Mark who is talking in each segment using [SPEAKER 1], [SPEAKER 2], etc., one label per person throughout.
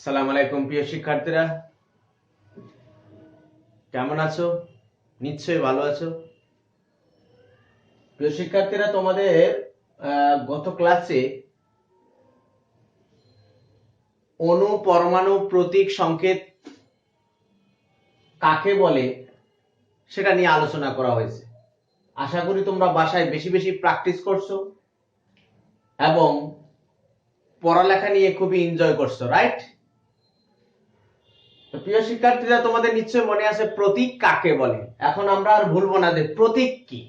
[SPEAKER 1] আসসালামু আলাইকুম প্রিয় শিক্ষার্থীরা, কেমন আছো? নিশ্চয়ই ভালো আছো। প্রিয় শিক্ষার্থীরা, তোমাদের গত ক্লাসে অণু, পরমাণু, প্রতীক, সংকেত কাকে বলে সেটা নিয়ে আলোচনা করা হয়েছে। আশা করি তোমরা বাসায় বেশি বেশি প্র্যাকটিস করছো এবং পড়ালেখা নিয়ে খুবই এনজয় করছো, রাইট? তো প্রিয় শিক্ষার্থীরা, তোমাদের নিশ্চয়ই মনে আছে প্রতীক কাকে বলে। এখন আমরা আর ভুলবো না যে প্রতীক কি,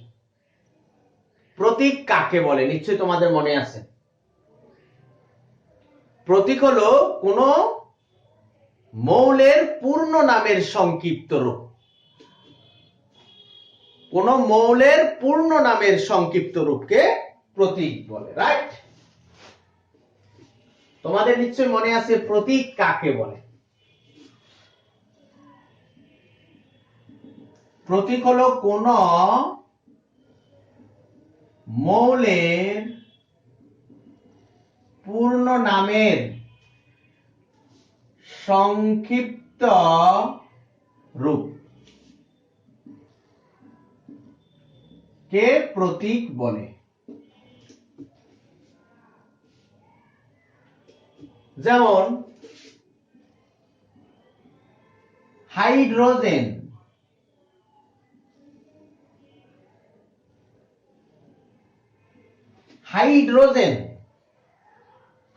[SPEAKER 1] প্রতীক কাকে বলে। নিশ্চয়ই তোমাদের মনে আছে। প্রতীক হলো কোন মৌলের পূর্ণ নামের সংক্ষিপ্ত রূপ। কোন মৌলের পূর্ণ নামের সংক্ষিপ্ত রূপকে প্রতীক বলে, রাইট? তোমাদের নিশ্চয়ই মনে আছে প্রতীক কাকে বলে। প্রতীক হলো কোন মৌলের পূর্ণ নামের সংক্ষিপ্ত রূপ কে প্রতীক বলে। যেমন হাইড্রোজেন, হাইড্রোজেন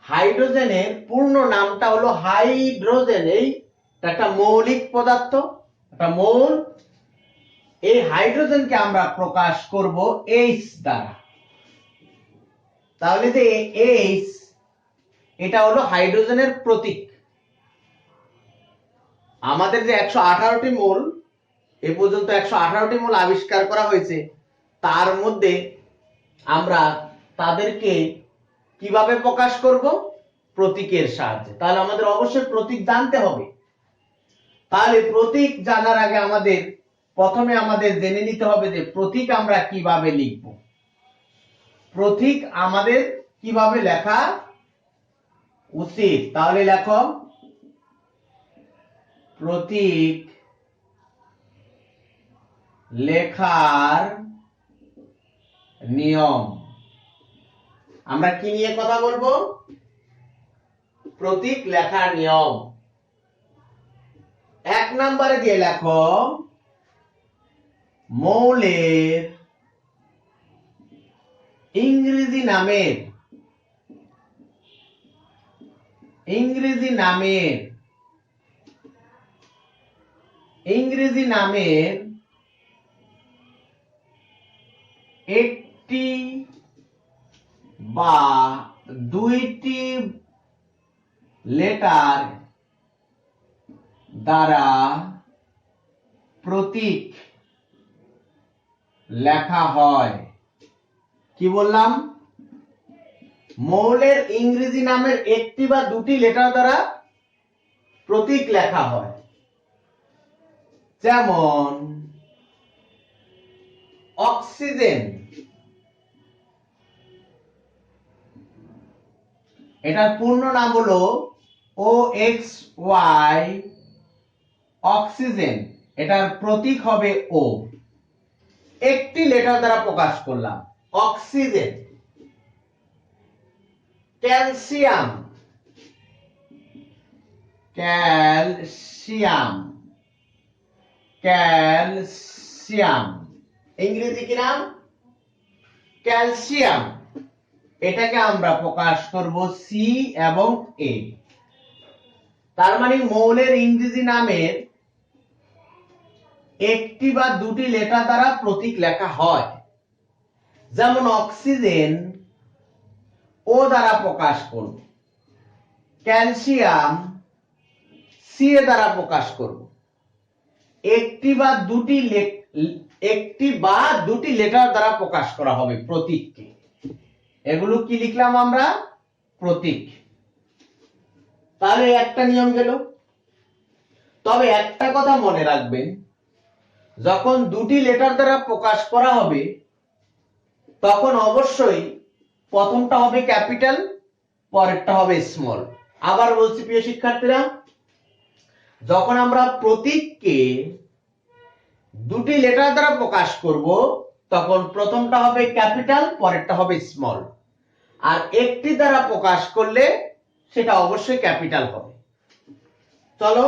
[SPEAKER 1] হাইড্রোজেনের পূর্ণ নামটা হলো হাইড্রোজেন। এই একটা মৌলিক পদার্থ, একটা মৌল। এই হাইড্রোজেনকে আমরা প্রকাশ করব এইচ দ্বারা। তাহলে যে এইচ, এটা হলো হাইড্রোজেনের প্রতীক। আমাদের যে 118টি মৌল, এ পর্যন্ত 118টি মৌল আবিষ্কার করা হয়েছে, তার মধ্যে আমরা তাদেরকে কিভাবে প্রকাশ করব? প্রতীকের সাহায্যে। তাহলে আমাদের অবশ্যই প্রতীক জানতে হবে। তাহলে প্রতীক জানার আগে প্রথমে আমাদের জেনে নিতে হবে যে প্রতীক আমরা কিভাবে লিখব। প্রতীক আমাদের কিভাবে লেখা উচিত। তাহলে লেখো প্রতীক লেখার নিয়ম। আমরা কি নিয়ে কথা বলবো? প্রতীক লেখার নিয়ম। 1 নম্বরে দিয়ে লেখো মৌলের ইংরেজি নামের একটি বা দুইটি লেটার দ্বারা প্রতীক লেখা হয়। কি বললাম? মৌলের ইংরেজি নামের একটি বা দুটি লেটার দ্বারা প্রতীক লেখা হয়। যেমন অক্সিজেন, এটার পূর্ণ নাম হলো OXY, অক্সিজেন। এটার প্রতীক হবে O। একটি লেটার দ্বারা প্রকাশ করলাম, অক্সিজেন। ক্যালসিয়াম, ইংরেজি কি নাম? ক্যালসিয়াম। এটাকে আমরা প্রকাশ করব C এবং A। তার মানে মৌলের ইংরেজি নামের একটি বা দুটি লেটার দ্বারা প্রতীক লেখা হয়। যেমন অক্সিজেন O দ্বারা প্রকাশ করব, ক্যালসিয়াম C দ্বারা প্রকাশ করব। একটি বা দুটি লেটার দ্বারা প্রকাশ করা হবে প্রতীককে। এগুলো কি লিখলাম আমরা? প্রতীক। তাহলে একটা নিয়ম গেল। তবে একটা কথা মনে রাখবেন, যখন দুটি লেটার দ্বারা প্রকাশ করা হবে তখন অবশ্যই প্রথমটা হবে ক্যাপিটাল, পরেরটা হবে স্মল। আবার বলছি প্রিয় শিক্ষার্থীরা, যখন আমরা প্রতীককে দুটি লেটার দ্বারা প্রকাশ করব তখন প্রথমটা হবে ক্যাপিটাল, পরেরটা হবে স্মল। আর একটি দ্বারা প্রকাশ করলে সেটা অবশ্যই ক্যাপিটাল হবে। চলো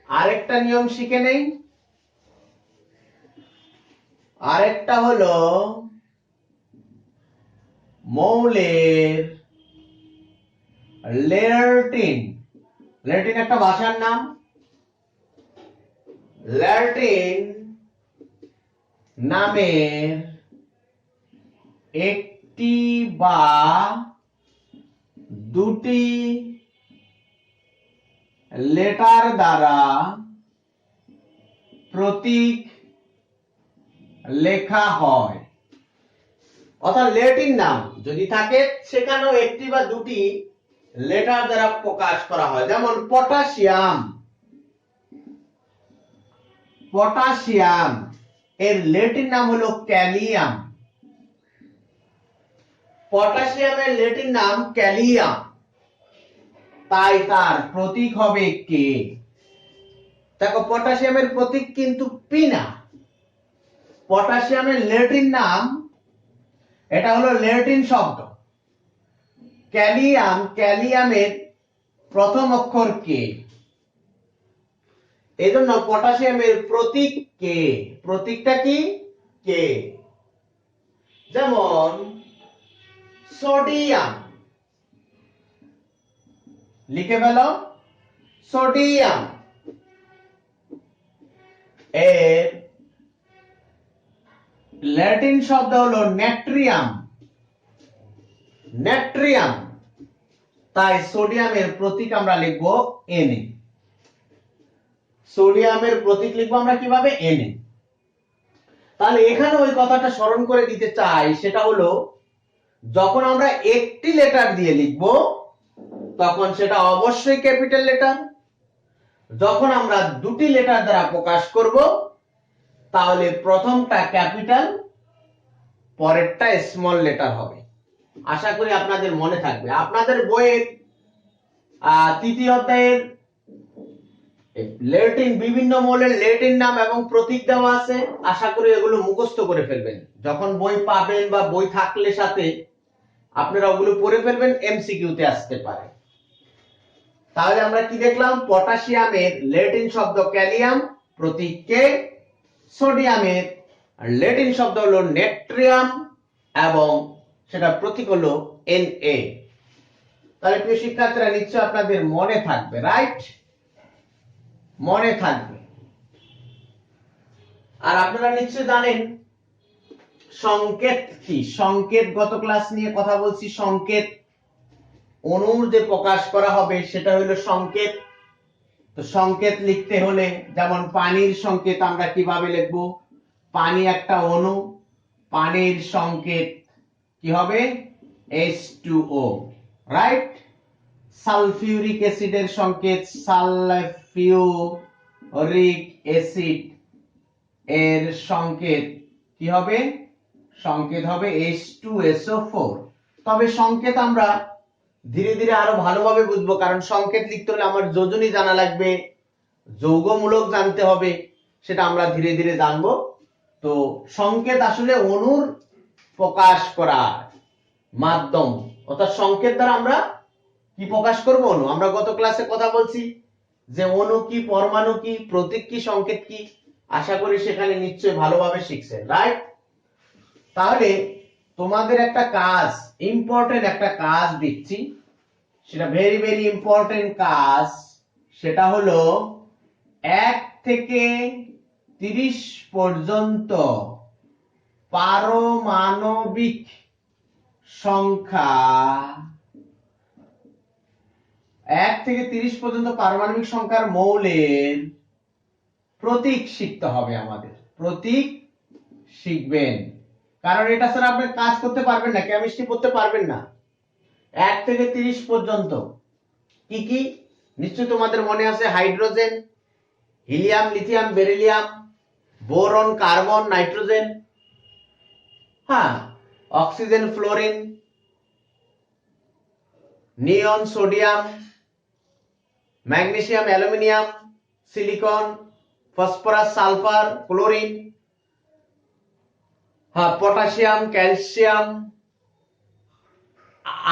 [SPEAKER 1] আরেকটা নিয়ম শিখে নেই। আরেকটা হলো মৌলের ল্যাটিন। ল্যাটিন একটা ভাষার নাম। ল্যাটিন নামের একটি বা দুটি লেটার দ্বারা প্রতীক লেখা হয়। অর্থাৎ ল্যাটিন নাম যদি থাকে সেখানেও একটি বা দুটি লেটার দ্বারা প্রকাশ করা হয়। যেমন পটাশিয়াম, পটাশিয়াম এর ল্যাটিন নাম হলো ক্যালিয়াম। পটাশিয়ামের ল্যাটিন নাম ক্যালিয়াম, তাই তার প্রতীক হবে কে। দেখো পটাশিয়ামের প্রতীক কিন্তু পি না, পটাশিয়ামের ল্যাটিন নাম, এটা হলো ল্যাটিন শব্দ। ক্যালিয়াম, ক্যালিয়ামের প্রথম অক্ষর কে, এজন্য পটাশিয়ামের প্রতীক কে। প্রতীকটা কি? কে। যেমন সোডিয়াম, লিখে ফেলো সোডিয়াম, এর ল্যাটিন শব্দ হলো নেট্রিয়াম, নেট্রিয়াম, তাই সোডিয়ামের প্রতীক আমরা লিখবো Na। সোডিয়ামের প্রতীক লিখবো আমরা কিভাবে? Na। তাহলে এখানে ওই কথাটা স্মরণ করে দিতে চাই, সেটা হলো যখন আমরা একটি লেটার দিয়ে লিখবো তখন সেটা অবশ্যই ক্যাপিটাল লেটার। যখন আমরা দুটি লেটার দ্বারা প্রকাশ করব তাহলে প্রথমটা ক্যাপিটাল, পরেরটা স্মল লেটার হবে। আশা করি আপনাদের মনে থাকবে। আপনাদের বইয়ের তৃতীয় অধ্যায়ের ল্যাটিন, বিভিন্ন মৌলের ল্যাটিন নাম এবং প্রতীক দেওয়া আছে। আশা করি এগুলো মুখস্থ করে ফেলবেন। যখন বই পাবেন বা বই থাকলে সাথে আপনারা ওগুলো পড়ে ফেলবেন, এমসিকিউতে আসতে পারে। তাহলে আমরা কি দেখলাম? পটাশিয়ামের ল্যাটিন শব্দ ক্যালিয়াম, প্রতীক কে। সোডিয়ামের ল্যাটিন শব্দ হলো নেট্রিয়াম এবং সেটা প্রতীক হলো Na। তাহলে প্রিয় শিক্ষার্থীরা নিশ্চয় আপনাদের মনে থাকবে, রাইট? মনে থাকবে। আর আপনারা নিশ্চয় জানেন সংকেত কি। সংকেত গত ক্লাস নিয়ে কথা বলছি। সংকেত অণুর যে প্রকাশ করা হবে সেটা হলো সংকেত। তো সংকেত লিখতে হলে যেমন পানির সংকেত আমরা কিভাবে লিখবো? পানি একটা অণু, পানির সংকেত কি হবে? H2O, right? সালফিউরিক অ্যাসিডের সংকেত সালফিউরিক অ্যাসিড, এর সংকেত কি হবে? সংকেত হবে H2SO4। তবে সংকেত আমরা ধীরে ধীরে আরো ভালোভাবে বুঝবো, কারণ সংকেত লিখতে হলে আমার যোজনী জানা লাগবে, যৌগমূলক জানতে হবে, সেটা আমরা ধীরে ধীরে জানবো। তো সংকেত আসলে অণুর প্রকাশ করার মাধ্যম, অর্থাৎ সংকেত দ্বারা আমরা কি প্রকাশ করব? অণু। আমরা গত ক্লাসে কথা বলছি যে অণু কি, পরমাণু কি, প্রতীক কি, সংকেত কি। আশা করি সেখানে নিশ্চয়ই ভালোভাবে শিখছেন, রাইট? তাহলে তোমাদের একটা কাজ, ইম্পর্টেন্ট একটা কাজ দিচ্ছি, সেটা ভেরি ভেরি ইম্পর্টেন্ট কাজ। সেটা হলো 1 থেকে 30 পর্যন্ত পারমাণবিক সংখ্যা, 1 থেকে 30 পর্যন্ত পারমাণবিক সংখ্যার মৌলের প্রতীক শিখতে হবে। আমাদের প্রতীক শিখবেন, কারণ এটা ছাড়া আপনি কাজ করতে পারবেন না, কেমিস্ট্রি পড়তে পারবেন না। 1 থেকে 30 পর্যন্ত কি কি নিশ্চয় তোমাদের মনে আছে? Hydrogen, helium, lithium, beryllium, boron, carbon, nitrogen, হ্যাঁ, oxygen, fluorine, neon, sodium, magnesium, aluminium, silicon, phosphorus, sulphur, chlorine, potassium, calcium,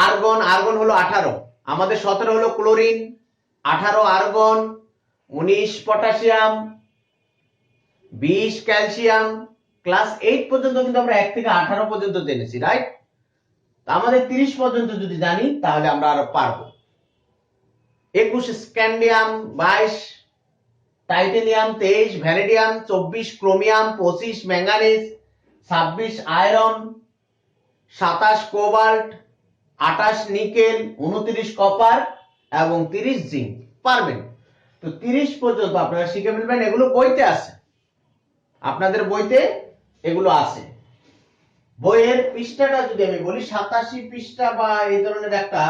[SPEAKER 1] argon. Argon হলো 18, আমাদের 17 হলো chlorine, 18 argon, 19 potassium, 20 calcium. Class 8 পর্যন্ত কিন্তু আমরা 1 থেকে 18 পর্যন্ত জেনেছি, রাইট? আমাদের 30 পর্যন্ত যদি জানি তাহলে আমরা আরো পারবো। 21 scandium, 22 titanium, 23 ভ্যানেডিয়াম, 24 chromium, 25 manganese, 26 iron, 27 cobalt, 28 nickel, 29 copper এবং 30 জিঙ্ক। পারবেন তো 30 পর্যন্ত আপনারা শিখে ফেলবেন। এগুলো বইতে আছে, আপনাদের বইতে এগুলো আছে। বইয়ের পৃষ্ঠাটা যদি আমি বলি 87 পৃষ্ঠা বা এই ধরনের একটা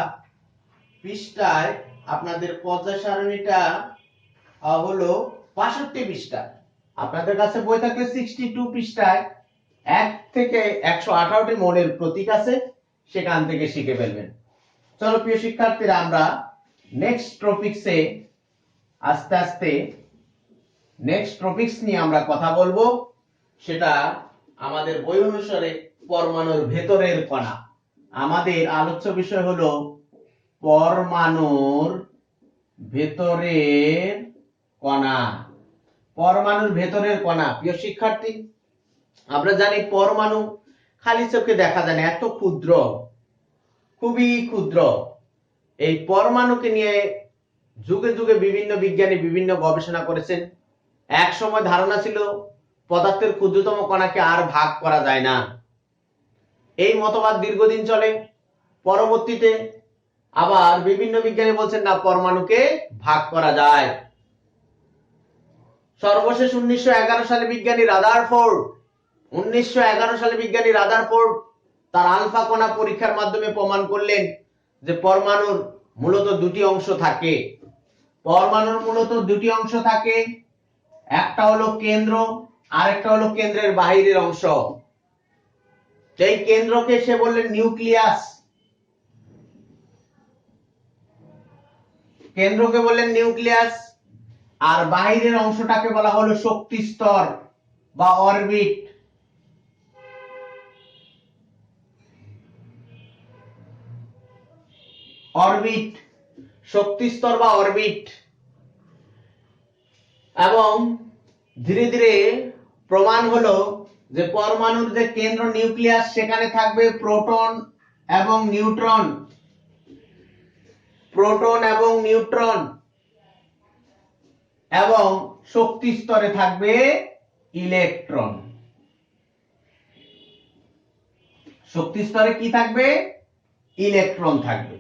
[SPEAKER 1] পৃষ্ঠায় আপনাদের পর্যায় সারণীটা হলো 65 পৃষ্ঠা। আপনাদের কাছে বই থাকলে 62 পৃষ্ঠায় 1 থেকে 118টি মৌলের প্রতীক আছে, সেখান থেকে শিখে ফেলবেন। চলো প্রিয় শিক্ষার্থীরা, আমরা নেক্সট টপিকসে আস্তে আস্তে নেক্সট টপিকস নিয়ে আমরা কথা বলবো। সেটা আমাদের বই অনুসারে পরমাণুর ভেতরের কণা। আমাদের আলোচ্য বিষয় হলো পরমাণুর ভেতরের কণা। পরমাণুর ভেতরের কণা। প্রিয় শিক্ষার্থী, আমরা জানি পরমাণু খালি চোখে দেখা যায় না, এত ক্ষুদ্র, খুবই ক্ষুদ্র। এই পরমাণুকে নিয়ে যুগে যুগে বিভিন্ন বিজ্ঞানী বিভিন্ন গবেষণা করেছেন। এক সময় ধারণা ছিল পদার্থের ক্ষুদ্রতম কণাকে আর ভাগ করা যায় না। এই মতবাদ দীর্ঘদিন চলে। পরবর্তীতে আবার বিভিন্ন বিজ্ঞানী বলছেন না, পরমাণুকে ভাগ করা যায়। সর্বশেষ 1911 সালে বিজ্ঞানী রাদারফোর্ড তার আলফা কণা পরীক্ষার মাধ্যমে প্রমাণ করলেন যে পরমাণুর মূলত দুটি অংশ থাকে। একটা হলো কেন্দ্র, আরেকটা হলো কেন্দ্রের বাহিরের অংশ। এই কেন্দ্রকে সে বললেন নিউক্লিয়াস, আর বাহিরের অংশটাকে বলা হলো শক্তি স্তর বা অরবিট। শক্তি স্তর বা অরবিট। এবং ধীরে ধীরে প্রমাণ হলো যে পরমাণুর যে কেন্দ্র নিউক্লিয়াস, সেখানে থাকবে প্রোটন এবং নিউট্রন, এবং শক্তি স্তরে থাকবে ইলেকট্রন। শক্তি স্তরে কি থাকবে? ইলেকট্রন থাকবে।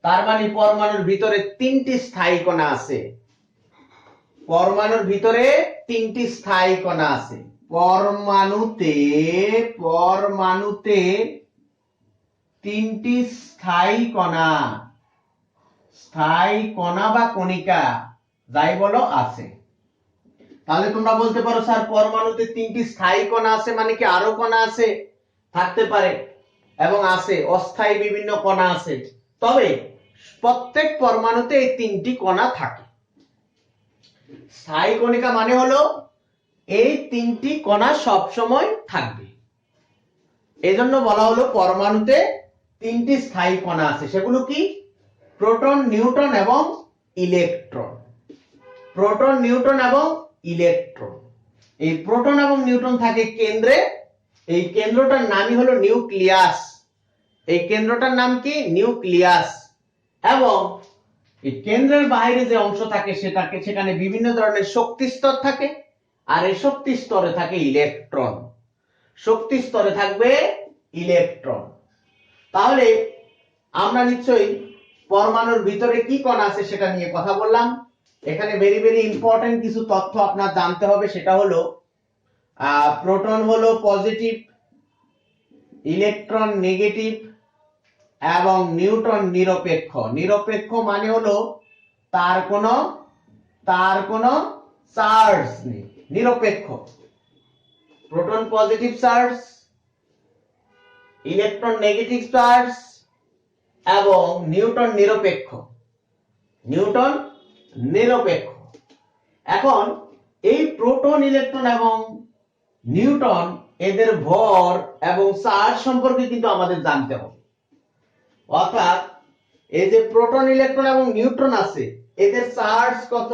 [SPEAKER 1] তার মানে পরমাণুর ভিতরে 3টি স্থায়ী কণা আছে। পরমাণুতে 3টি স্থায়ী কণা বা কণিকা যাই বলো আছে। তাহলে তোমরা বলতে পারো, স্যার পরমাণুতে 3টি স্থায়ী কণা আছে মানে কি আরো কণা আছে? থাকতে পারে, এবং আছে, অস্থায়ী বিভিন্ন কণা আছে। তবে প্রত্যেক পরমাণুতে এই 3টি কণা থাকে। স্থায়ী কণিকা মানে হলো এই 3টি কণা সব সময় থাকবে। এজন্য বলা হলো পরমাণুতে 3টি স্থায়ী কণা আছে। সেগুলো কি? প্রোটন, নিউট্রন এবং ইলেকট্রন। এই প্রোটন এবং নিউট্রন থাকে কেন্দ্রে। এই কেন্দ্রটার নামই হলো নিউক্লিয়াস। এবং এই কেন্দ্রের বাইরে যে অংশ থাকে সেখানে বিভিন্ন ধরনের শক্তি স্তর থাকে, আর এই শক্তি স্তরে থাকে ইলেকট্রন। তাহলে আমরা নিশ্চয়ই পরমাণুর ভিতরে কি কণা আছে সেটা নিয়ে কথা বললাম। এখানে ভেরি ভেরি ইম্পর্টেন্ট কিছু তথ্য আপনার জানতে হবে। সেটা হলো প্রোটন হলো পজিটিভ, ইলেকট্রন নেগেটিভ এবং নিউট্রন নিরপেক্ষ। নিরপেক্ষ মানে হলো তার কোনো চার্জ নেই, নিরপেক্ষ। Proton positive charge, electron negative charge, এবং নিউটন নিরপেক্ষ। নিউটন নিরপেক্ষ। এখন এই প্রোটন, ইলেকট্রন এবং নিউটন এদের ভর এবং চার্জ সম্পর্কে কিন্তু আমাদের জানতে হবে। অর্থাৎ এই যে প্রোটন, ইলেকট্রন এবং নিউট্রন আছে, এদের চার্জ কত,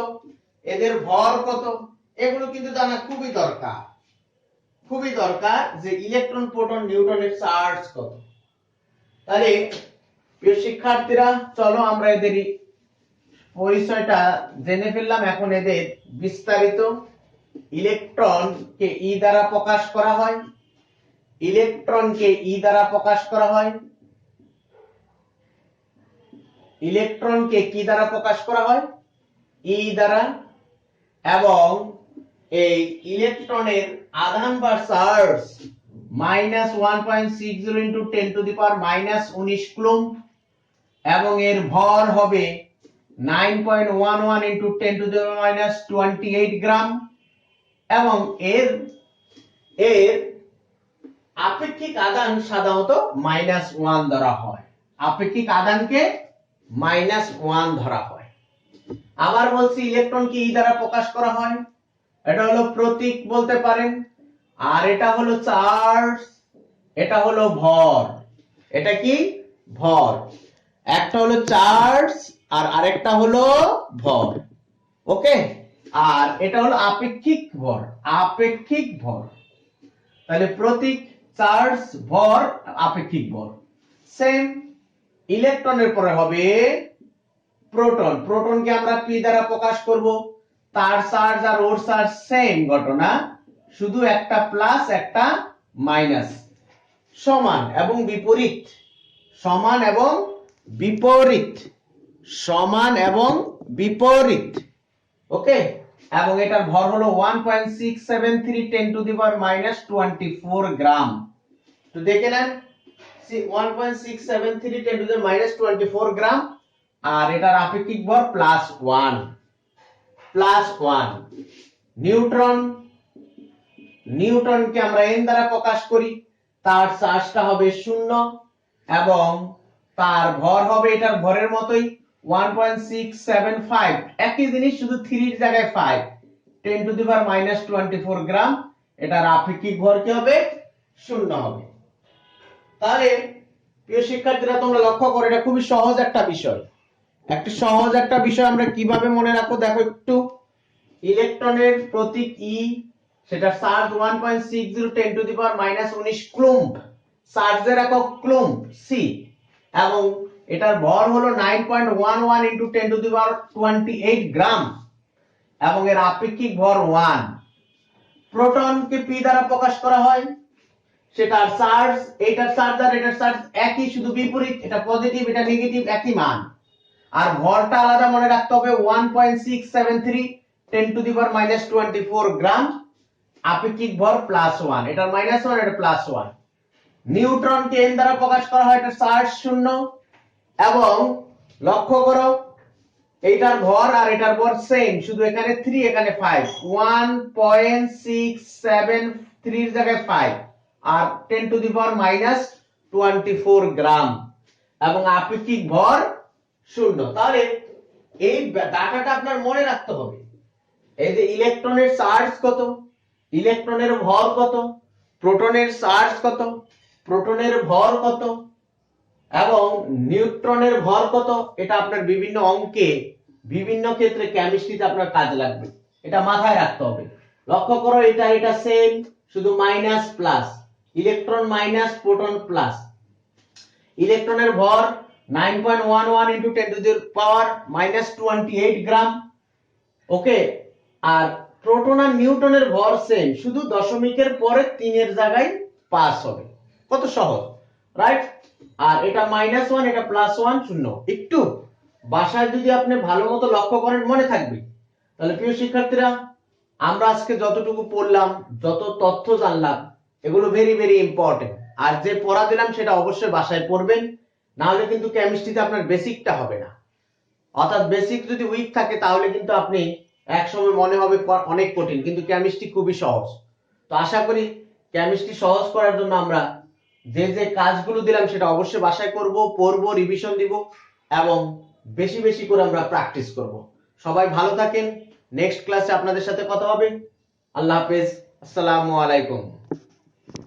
[SPEAKER 1] এদের ভর কত, এগুলো কিন্তু জানা খুবই দরকার। খুবই দরকার যে ইলেকট্রন, প্রোটন, নিউটনের চার্জ কত। তাহলে প্রিয় শিক্ষার্থীরা, চলো আমরা এদের পরিচয়টা জেনে ফেললাম। এখন এদের বিস্তারিত। ইলেকট্রনকে ই দ্বারা প্রকাশ করা হয়। ইলেকট্রনকে ই দ্বারা প্রকাশ করা হয়। ইলেকট্রনকে কি দ্বারা প্রকাশ করা হয়? ই দ্বারা। এবং এই ইলেকট্রনের আধান বা চার্জ -1.60 × 10⁻⁻19 কুলম্ব এবং এর ভর হবে 9.11 × 10⁻28 গ্রাম এবং এর আপেক্ষিক আধান সাধারণত -1 ধরা হয়। আপেক্ষিক আধানকে -1 ধরা হয়। আবার বলছি, ইলেকট্রনকে ই দ্বারা প্রকাশ করা হয়। এটা হলো প্রতীক বলতে পারেন, আর এটা হলো চার্জ, এটা হলো ভর। এটা কি? ভর। একটা হলো চার্জ আর আরেকটা হলো ভর। ওকে, আর এটা হলো আপেক্ষিক ভর। আপেক্ষিক ভর। তাহলে প্রতীক, চার্জ, ভর, আপেক্ষিক ভর। সেম ইলেকট্রনের পরে হবে প্রোটন। প্রোটনকে আমরা পি দ্বারা প্রকাশ করব। তার চার্জ আর ওর চার্জ সেম ঘটনা, শুধু একটা প্লাস একটা মাইনাস। সমান এবং বিপরীত। সমান এবং বিপরীত। সমান এবং বিপরীত। ওকে, এবং এটার ভর হলো 1.673 10⁻⁻24 গ্রাম। তো দেখে নেন, 1.673 10⁻⁻24 গ্রাম, আর এটার আপেক্ষিক ভর +1। +1। নিউট্রন, নিউটনকে আমরা n দ্বারা প্রকাশ করি। তার চার্জটা হবে 0 এবং তার ভর হবে এটার ভরের মতোই 1.675। একই জিনিস, শুধু 3 এর জায়গায় 5, 10⁻⁻24 গ্রাম। এটার আপেক্ষিক ভর কি হবে? 0 হবে। তাহলে প্রিয় শিক্ষার্থীরা, তোমরা লক্ষ্য করো, এটা খুবই সহজ একটা বিষয়। একটা সহজ একটা বিষয় আমরা কিভাবে মনে রাখবো দেখো একটু। ইলেকট্রনের প্রতীক ই, সেটা চার্জ 1.60 10⁻⁻19 কুলম্ব, চার্জের একক কুলম্ব সি, এবং এটার ভর হলো 9.11 × 10⁻28 গ্রাম এবং এর আপেক্ষিক ভর 1। প্রোটনকে পি দ্বারা প্রকাশ করা হয়। সেটার চার্জ, এটার চার্জ আর এটার চার্জ একই, শুধু বিপরীত। এটা পজিটিভ, এটা নেগেটিভ, একই মান। আর ভরটা আলাদা মনে রাখতে হবে, 1.673 10⁻⁻24 গ্রাম। আপেক্ষিক ভর +1। এটার -1, এটা +1। নিউট্রনকে n দ্বারা প্রকাশ করা হয়। এটা চার্জ 0 এবং লক্ষ্য করো, এইটার ভর আর এটার ভর সেম, শুধু এখানে 3 এখানে 5। 1.673 এর জায়গায় 5 আর 10⁻⁻24 গ্রাম এবং আপেক্ষিক ভর 0। তাহলে এই ডাটাটা আপনার মনে রাখতে হবে। এই যে ইলেকট্রনের চার্জ কত, ইলেকট্রনের ভর কত, প্রোটনের চার্জ কত, প্রোটনের ভর কত এবং নিউট্রনের ভর কত, এটা আপনার বিভিন্ন অঙ্কে, বিভিন্ন ক্ষেত্রে কেমিস্ট্রিতে আপনার কাজে লাগবে। এটা মাথায় রাখতে হবে। লক্ষ্য করো, এটা সেম, শুধু minus plus. Electron minus, proton plus. ইলেকট্রনের ভর 9.11 × 10⁻⁻28 গ্রাম। ওকে, আর প্রোটন আর নিউটনের ভর সেম, শুধু দশমিকের পরে 3 এর জায়গায় 5 হবে। কত সহজ, রাইট? আর এটা -1, এটা +1, 0। একটু বাসায় যদি আপনি ভালো মতো লক্ষ্য করেন, মনে থাকবে। তাহলে প্রিয় শিক্ষার্থীরা, আমরা আজকে যতটুকু পড়লাম, যত তথ্য জানলাম, এগুলো ভেরি ভেরি ইম্পর্টেন্ট। আর যে পড়া দিলাম সেটা অবশ্যই বাসায় পড়বেন, না হলে কিন্তু কেমিস্ট্রিতে আপনার বেসিকটা হবে না। অর্থাৎ বেসিক যদি উইক থাকে তাহলে কিন্তু আপনি একসময় মনে হবে অনেক কঠিন, কিন্তু কেমিস্ট্রি খুবই সহজ। তো আশা করি কেমিস্ট্রি সহজ করার জন্য আমরা যে যে কাজগুলো দিলাম সেটা অবশ্যই বাসায় করব, পড়বো, রিভিশন দিব এবং বেশি বেশি করে আমরা প্র্যাকটিস করব। সবাই ভালো থাকেন, নেক্সট ক্লাসে আপনাদের সাথে কথা হবে। আল্লাহ হাফেজ, আসসালামু আলাইকুম।